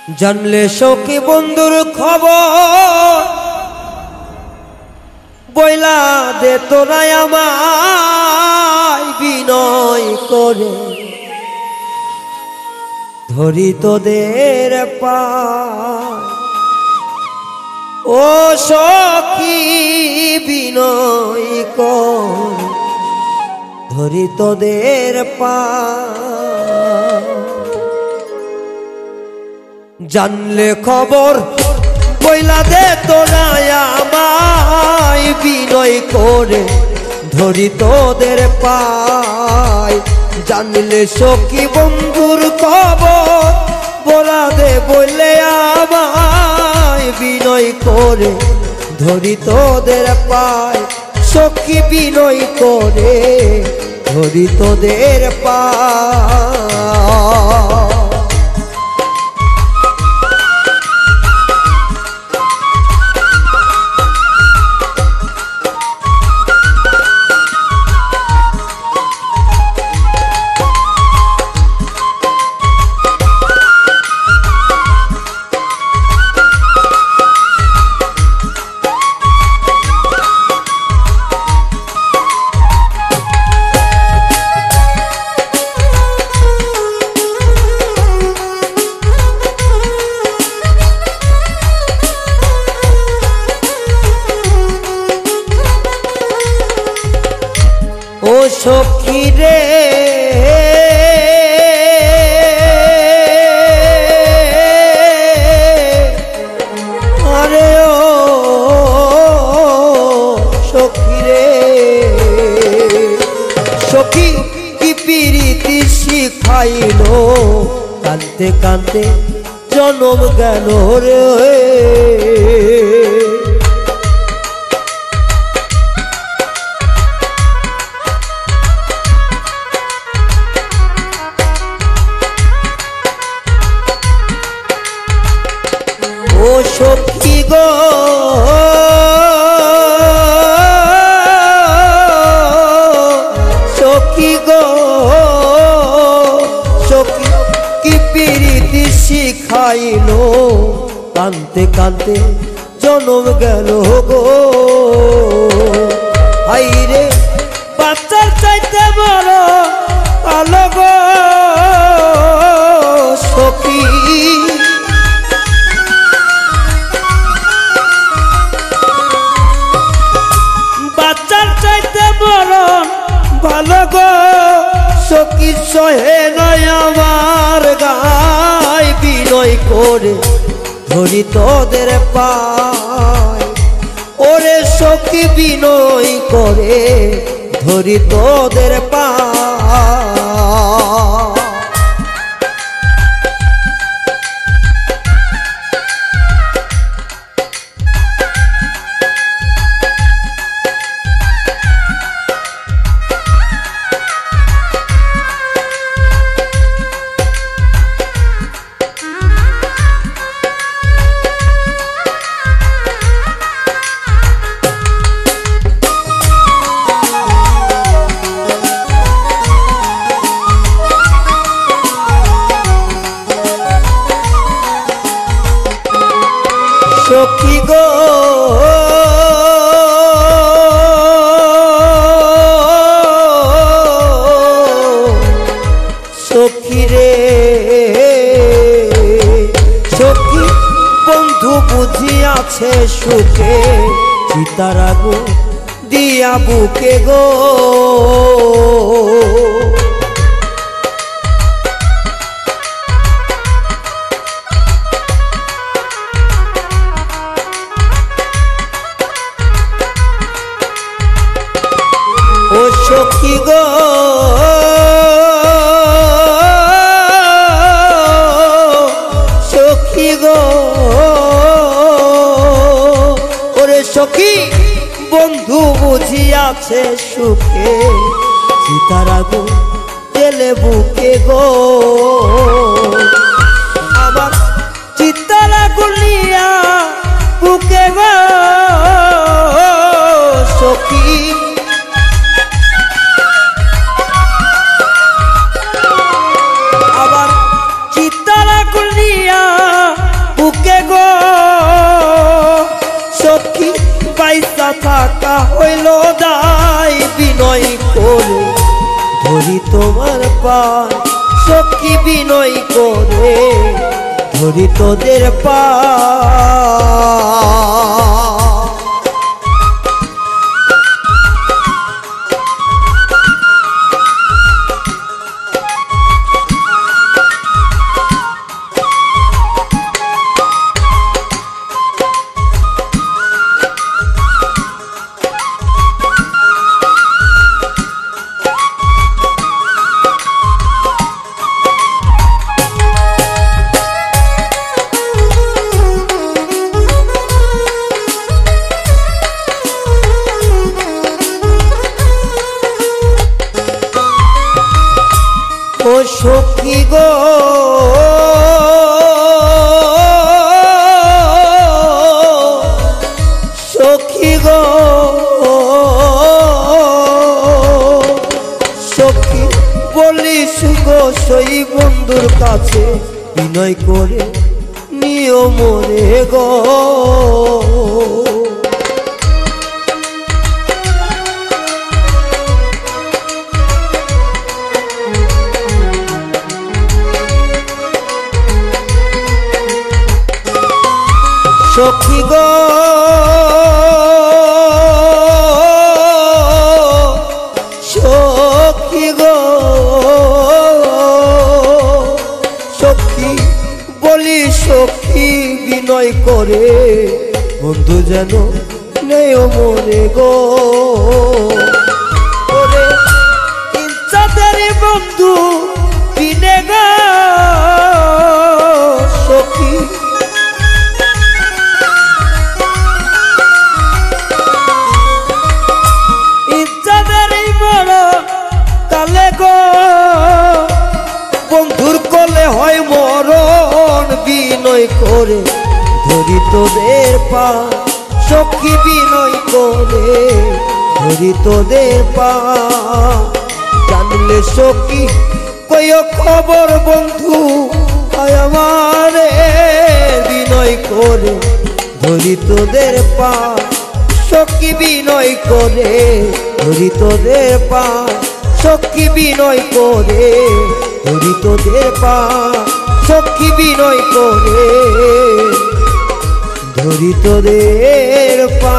জানলে সখী বন্ধুর খবর বইলা দে তোরা আমায় বিনয় করে ধরি তোদের পায় ও সখী বিনয় করে ধরি তোদের পায়। জানলে খবর বইলা দে তোরা আমায় বিনয় করে ধরি তোদের পায়। জানলে সখী বন্ধুর খবর বলা দে বললে আমায় বিনয় করে ধরি তোদের পায়। সখী বিনয় করে ধরি তোদের পায়। ও সখী রে আরে ও সখী রে সখী কি প্রীতি শিখাইলো কাঁদতে কাঁদতে জনম গেল রে। ও সখী গো সখী গো সখী কি প্রীতি শিখাইলো কাঁদতে কাঁদতে জনম গেল গো। হাইরে বাচ্চার চাইতে বড় ভালো গো সখী। বাচ্চার চাইতে বড় ভালো গো সখী সহে নয় আমার গায় বিনয় করে ধরি তোদের পায়। ওরে সখী বিনয় করে ধরি তোদের পায়। সখী গো সখী রে সখী বন্ধু বুঝিয়াছে সুখে চিতার আগুন দিয়া বুকে গো। ও সখী গো সখী গো ওরে সখী বন্ধু বুঝিয়াছে সুখে চিতার আগুন জেলে বুকে গো। আমার চিতার আগুন নিয়া বুকে গো সখী। আবার চিতার আগুন নিয়া পায় সখী বিনয় করে ধরি তোদের পা ও সখী গো সখী গো সখী বলিস গো সেই বন্ধুর কাছে বিনয় করে নিয়ম রে গো সখী গো সখী গো সখী বলি সখী বিনয় করে বন্ধু যেন নেই মরে গো ওরে ইচ্ছাদের বন্ধু বিনে গা সখী বন্ধুর কোলে হয় মরণ বিনয় করে ধরি তোদের পা সখী বিনয় করে ধরি তোদের পা জানলে সখী কই খবর বন্ধু আমারে বিনয় করে ধরি তোদের পা সখী বিনয় করে ধরি তোদের পা সখী বিনয় করে ধরি তোদের পা সখী বিনয় করে ধরি তোদের পা।